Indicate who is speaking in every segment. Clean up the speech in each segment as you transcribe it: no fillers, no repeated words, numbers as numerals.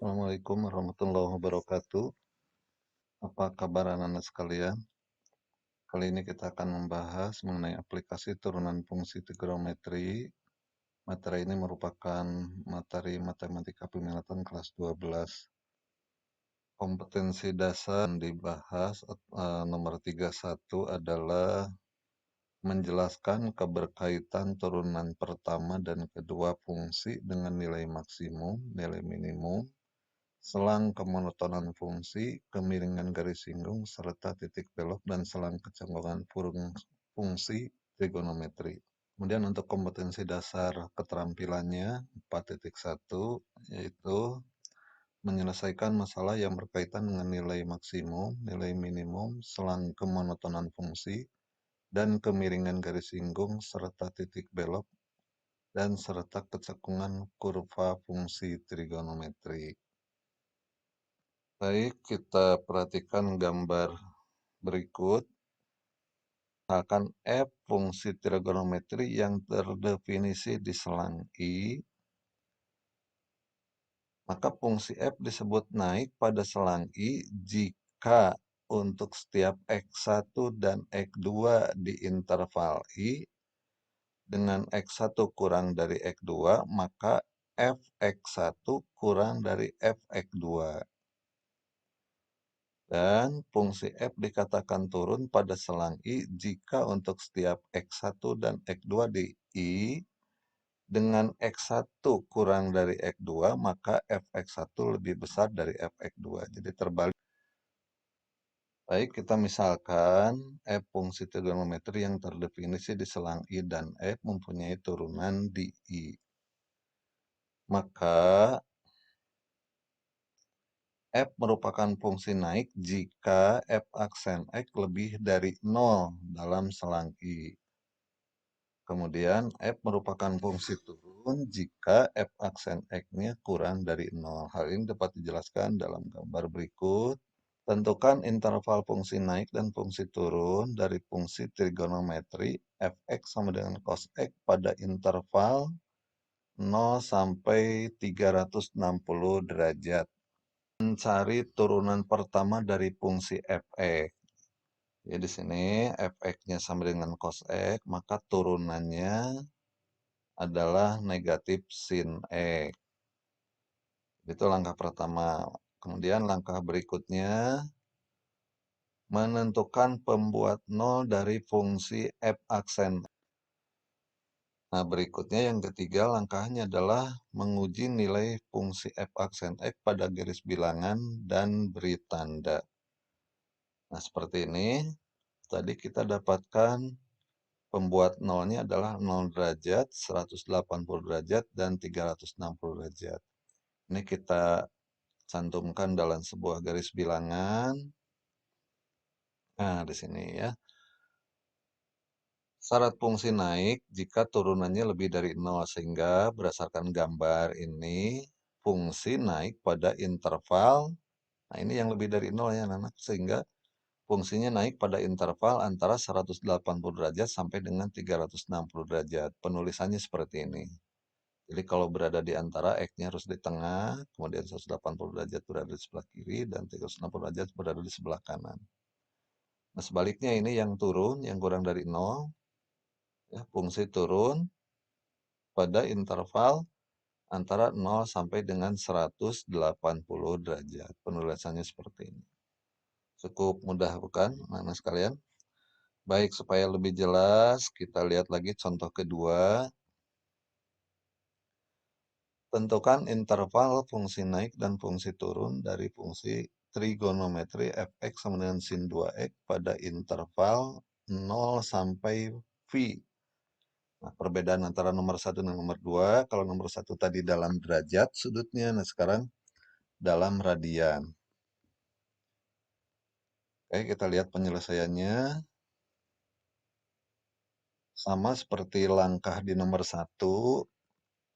Speaker 1: Assalamualaikum warahmatullahi wabarakatuh. Apa kabar anak-anak sekalian? Kali ini kita akan membahas mengenai aplikasi turunan fungsi trigonometri. Materi ini merupakan materi matematika peminatan kelas 12. Kompetensi dasar yang dibahas nomor 31 adalah menjelaskan keberkaitan turunan pertama dan kedua fungsi dengan nilai maksimum, nilai minimum, selang kemonotonan fungsi, kemiringan garis singgung, serta titik belok dan selang kecongkongan fungsi trigonometri. Kemudian untuk kompetensi dasar keterampilannya 4.1 yaitu menyelesaikan masalah yang berkaitan dengan nilai maksimum, nilai minimum, selang kemonotonan fungsi, dan kemiringan garis singgung serta titik belok dan serta kecekungan kurva fungsi trigonometri. Baik, kita perhatikan gambar berikut. Misalkan f fungsi trigonometri yang terdefinisi di selang I, maka fungsi f disebut naik pada selang I jika untuk setiap x1 dan x2 di interval I dengan x1 kurang dari x2, maka f x1 kurang dari f x2. Dan fungsi f dikatakan turun pada selang I jika untuk setiap x1 dan x2 di I dengan x1 kurang dari x2, maka f x1 lebih besar dari f x2. Jadi terbalik. Baik, kita misalkan f fungsi trigonometri yang terdefinisi di selang I dan f mempunyai turunan di I. Maka f merupakan fungsi naik jika f aksen x lebih dari 0 dalam selang I. Kemudian f merupakan fungsi turun jika f aksen x-nya kurang dari 0. Hal ini dapat dijelaskan dalam gambar berikut. Tentukan interval fungsi naik dan fungsi turun dari fungsi trigonometri fx sama dengan cos x pada interval 0 sampai 360 derajat. Mencari turunan pertama dari fungsi fx. Ya, di sini fx-nya sama dengan cos x, maka turunannya adalah negatif sin x. Itu langkah pertama. Kemudian langkah berikutnya, menentukan pembuat 0 dari fungsi f aksen. Nah, berikutnya yang ketiga langkahnya adalah menguji nilai fungsi f aksen x pada garis bilangan dan beri tanda. Nah, seperti ini. Tadi kita dapatkan pembuat nolnya adalah 0 derajat, 180 derajat, dan 360 derajat. Ini kita cantumkan dalam sebuah garis bilangan. Nah, di sini ya. Syarat fungsi naik jika turunannya lebih dari 0, sehingga berdasarkan gambar ini, fungsi naik pada interval, nah ini yang lebih dari 0 ya anak-anak, sehingga fungsinya naik pada interval antara 180 derajat sampai dengan 360 derajat. Penulisannya seperti ini. Jadi kalau berada di antara X-nya harus di tengah, kemudian 180 derajat berada di sebelah kiri, dan 360 derajat berada di sebelah kanan. Nah, sebaliknya ini yang turun, yang kurang dari 0, ya, fungsi turun pada interval antara 0 sampai dengan 180 derajat. Penulisannya seperti ini. Cukup mudah bukan, anak-anak sekalian? Baik, supaya lebih jelas, kita lihat lagi contoh kedua. Tentukan interval fungsi naik dan fungsi turun dari fungsi trigonometri fx sama dengan sin 2x pada interval 0 sampai V. Nah, perbedaan antara nomor 1 dan nomor 2, kalau nomor 1 tadi dalam derajat sudutnya, nah sekarang dalam radian. Oke, kita lihat penyelesaiannya. Sama seperti langkah di nomor 1,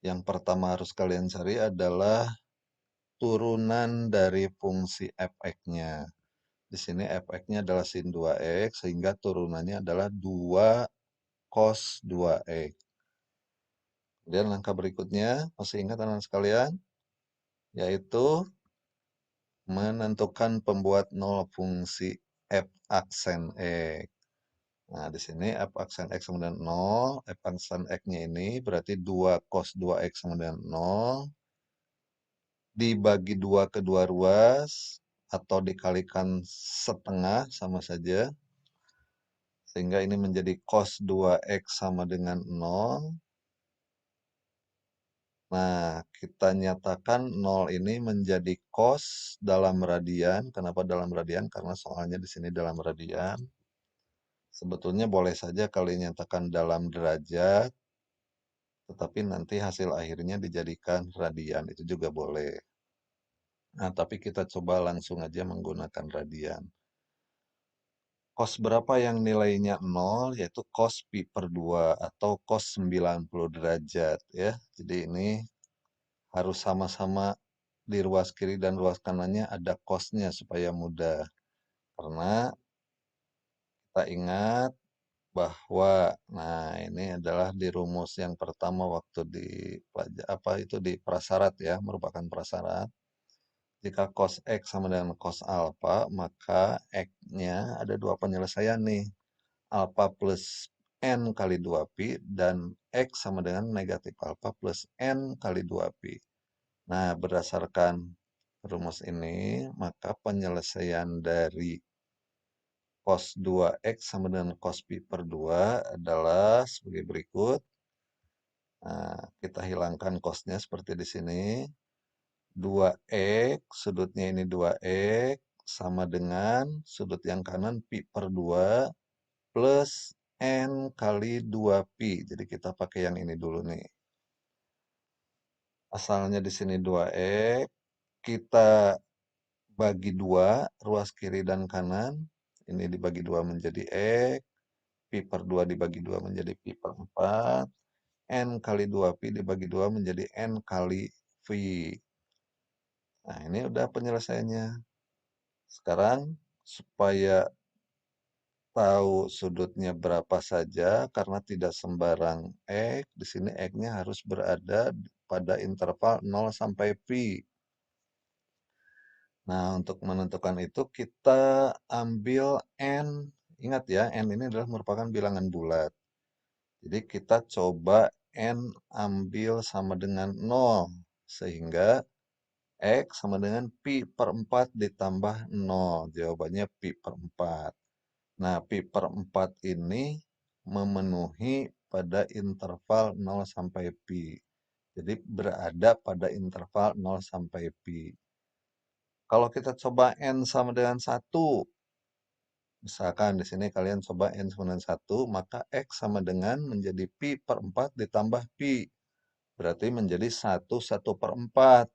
Speaker 1: yang pertama harus kalian cari adalah turunan dari fungsi fx-nya. Di sini fx-nya adalah sin 2x, sehingga turunannya adalah 2 cos 2x. Kemudian langkah berikutnya, masih ingat anak sekalian? yaitu menentukan pembuat nol fungsi f aksen X. Nah, di sini f aksen X sama dengan 0, f aksen X-nya ini berarti 2 cos 2X sama dengan 0, dibagi 2 kedua ruas, atau dikalikan setengah sama saja, sehingga ini menjadi cos 2X sama dengan 0. Nah, kita nyatakan 0 ini menjadi cos dalam radian. Kenapa dalam radian? Karena soalnya di sini dalam radian. Sebetulnya boleh saja kalau dinyatakan dalam derajat, tetapi nanti hasil akhirnya dijadikan radian. Itu juga boleh. Nah, tapi kita coba langsung aja menggunakan radian. Cos berapa yang nilainya 0, yaitu cos pi per 2 atau cos 90 derajat ya. Jadi ini harus sama-sama di ruas kiri dan ruas kanannya ada cosnya supaya mudah. Karena kita ingat bahwa, nah ini adalah di rumus yang pertama waktu di di prasyarat ya, merupakan prasyarat. Jika cos X sama dengan cos alpha, maka X-nya ada dua penyelesaian nih. Alpha plus N kali 2pi dan X sama dengan negatif alpha plus N kali 2pi. Nah, berdasarkan rumus ini, maka penyelesaian dari cos 2X sama dengan cos pi per 2 adalah sebagai berikut. Nah, kita hilangkan cosnya seperti di sini. 2X, sudutnya ini 2X, sama dengan sudut yang kanan pi per 2 plus N kali 2pi. Jadi kita pakai yang ini dulu nih. Asalnya di sini 2X, kita bagi 2, ruas kiri dan kanan. Ini dibagi 2 menjadi X, pi per 2 dibagi 2 menjadi pi per 4, N kali 2pi dibagi 2 menjadi N kali V. Nah, ini udah penyelesaiannya. Sekarang, supaya tahu sudutnya berapa saja, karena tidak sembarang X, di sini X-nya harus berada pada interval 0 sampai pi. Nah, untuk menentukan itu kita ambil N. Ingat ya, N ini adalah merupakan bilangan bulat. Jadi kita coba N ambil sama dengan 0. Sehingga X sama dengan pi per 4 ditambah 0. Jawabannya pi per 4. Nah, pi per 4 ini memenuhi pada interval 0 sampai pi. Jadi berada pada interval 0 sampai pi. Kalau kita coba N sama dengan 1, misalkan di sini kalian coba N sama dengan 1, maka X sama dengan menjadi pi per 4 ditambah pi. Berarti menjadi 1 per 4.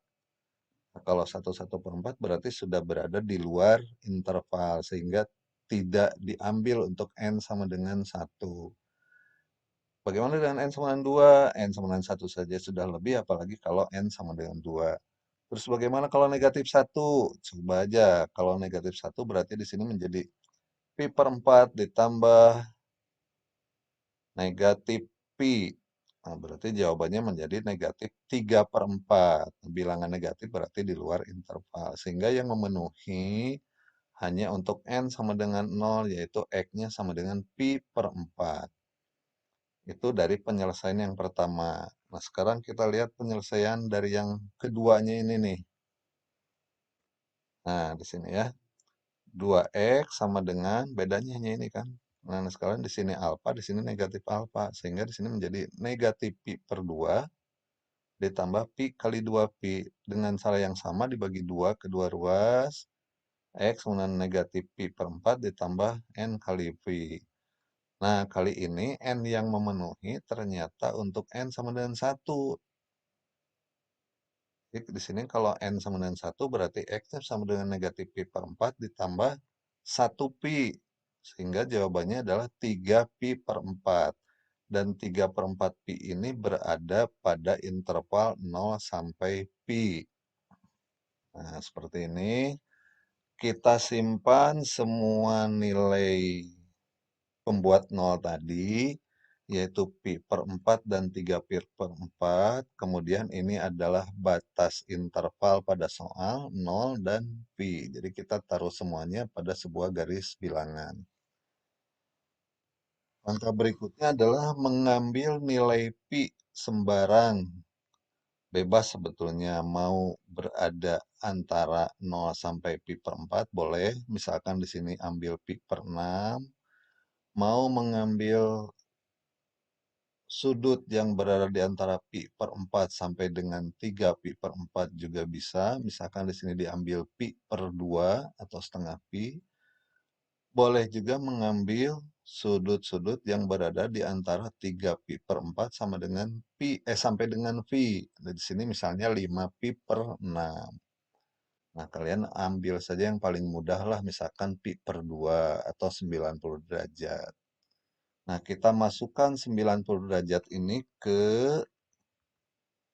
Speaker 1: Nah, kalau 1 per 4 berarti sudah berada di luar interval, sehingga tidak diambil untuk N sama dengan 1. Bagaimana dengan N sama dengan 2? N sama dengan 1 saja sudah lebih, apalagi kalau N sama dengan 2. Terus bagaimana kalau negatif 1? Coba aja, kalau negatif 1 berarti di sini menjadi pi per 4 ditambah negatif pi. Nah, berarti jawabannya menjadi negatif 3 per 4. Bilangan negatif berarti di luar interval. Sehingga yang memenuhi hanya untuk N sama dengan 0, yaitu X-nya sama dengan pi per 4. Itu dari penyelesaian yang pertama. Nah, sekarang kita lihat penyelesaian dari yang keduanya ini nih. Nah, di sini ya. 2X sama dengan, bedanya hanya ini kan. Nah, sekarang di sini alfa, di sini negatif alfa. Sehingga di sini menjadi negatif pi per 2 ditambah pi kali 2pi. Dengan cara yang sama dibagi 2 kedua ruas. X kemudian negatif pi per 4 ditambah N kali pi. Nah, kali ini N yang memenuhi ternyata untuk N sama dengan 1. Jadi di sini kalau N sama dengan 1 berarti X-nya sama dengan negatif pi per 4 ditambah 1 pi. Sehingga jawabannya adalah 3 pi per 4. Dan 3 per 4 pi ini berada pada interval 0 sampai pi. Nah, seperti ini. Kita simpan semua nilai pembuat 0 tadi. yaitu pi per 4 dan 3 pi per 4. Kemudian ini adalah batas interval pada soal 0 dan pi. Jadi kita taruh semuanya pada sebuah garis bilangan. Langkah berikutnya adalah mengambil nilai pi sembarang. Bebas sebetulnya mau berada antara 0 sampai pi per 4 boleh. Misalkan di sini ambil pi per 6. Mau mengambil sudut yang berada di antara pi per 4 sampai dengan 3 pi per 4 juga bisa. Misalkan di sini diambil pi per 2 atau setengah pi. Boleh juga mengambil sudut-sudut yang berada di antara 3 pi per 4 sama dengan sampai dengan pi. Di sini misalnya 5 pi per 6. Nah, kalian ambil saja yang paling mudah lah, misalkan pi per 2 atau 90 derajat. Nah, kita masukkan 90 derajat ini ke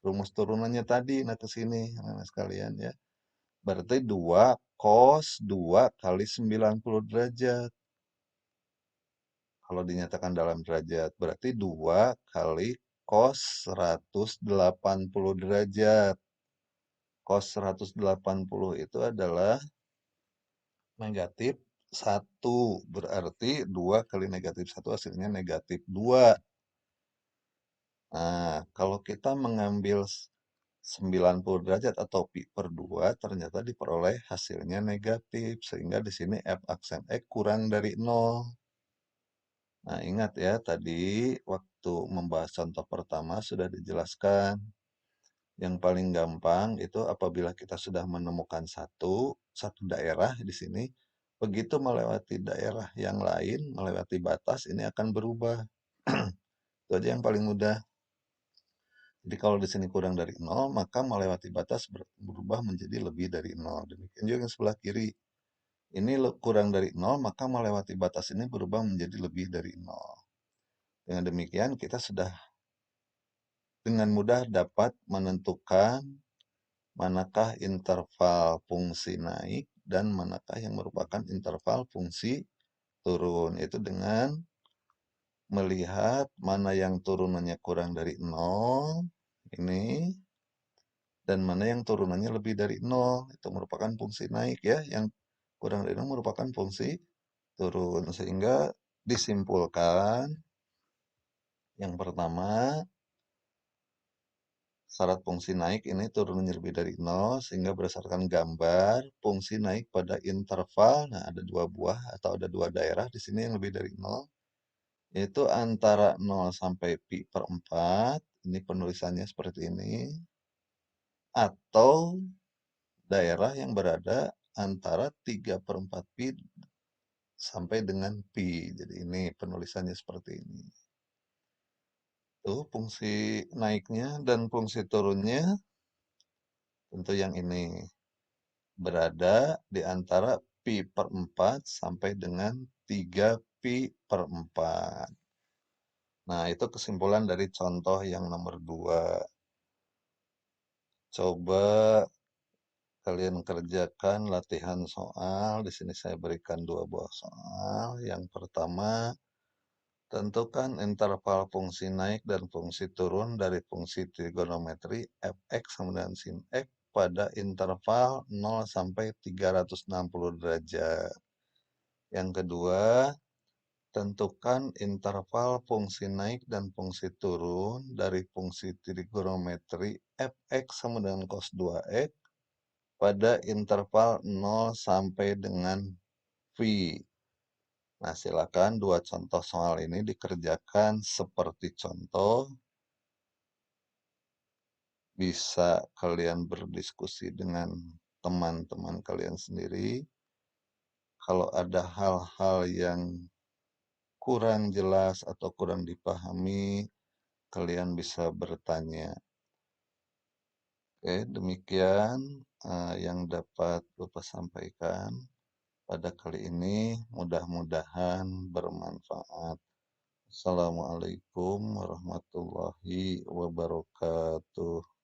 Speaker 1: rumus turunannya tadi, nah ke sini, nah sekalian ya. Berarti 2 cos 2 kali 90 derajat. Kalau dinyatakan dalam derajat, berarti 2 kali cos 180 derajat. Cos 180 itu adalah negatif 1. Berarti 2 kali negatif 1 hasilnya negatif 2. Nah, kalau kita mengambil 90 derajat atau pi per 2, ternyata diperoleh hasilnya negatif. Sehingga di sini f aksen X kurang dari 0. Nah, ingat ya, tadi waktu membahas contoh pertama sudah dijelaskan. Yang paling gampang itu apabila kita sudah menemukan satu daerah di sini, begitu melewati daerah yang lain, melewati batas, ini akan berubah. Itu aja yang paling mudah. Jadi kalau di sini kurang dari 0, maka melewati batas berubah menjadi lebih dari 0. Demikian juga yang sebelah kiri. Ini kurang dari 0, maka melewati batas ini berubah menjadi lebih dari 0. Dengan demikian kita sudah dengan mudah dapat menentukan manakah interval fungsi naik dan manakah yang merupakan interval fungsi turun. Itu dengan melihat mana yang turunannya kurang dari 0, ini, dan mana yang turunannya lebih dari 0. Itu merupakan fungsi naik ya, yang kurang dari 0 merupakan fungsi turun. Sehingga disimpulkan, yang pertama, syarat fungsi naik ini turunnya lebih dari 0, sehingga berdasarkan gambar, fungsi naik pada interval, nah ada 2 buah atau ada 2 daerah di sini yang lebih dari 0, yaitu antara 0 sampai pi per 4, ini penulisannya seperti ini, atau daerah yang berada antara 3 per 4 pi sampai dengan pi. Jadi ini penulisannya seperti ini. Tuh fungsi naiknya dan fungsi turunnya tentu yang ini. Berada di antara pi per 4 sampai dengan 3 pi per 4. Nah, itu kesimpulan dari contoh yang nomor 2. Coba kalian kerjakan latihan soal. Di sini saya berikan 2 buah soal. Yang pertama, tentukan interval fungsi naik dan fungsi turun dari fungsi trigonometri fx sama dengan sin x pada interval 0 sampai 360 derajat. Yang kedua, tentukan interval fungsi naik dan fungsi turun dari fungsi trigonometri fx sama dengan cos 2x pada interval 0 sampai dengan pi. Nah, silakan 2 contoh soal ini dikerjakan seperti contoh. Bisa kalian berdiskusi dengan teman-teman kalian sendiri. Kalau ada hal-hal yang kurang jelas atau kurang dipahami, kalian bisa bertanya. Oke, demikian yang dapat Bapak sampaikan pada kali ini. Mudah-mudahan bermanfaat. Assalamualaikum warahmatullahi wabarakatuh.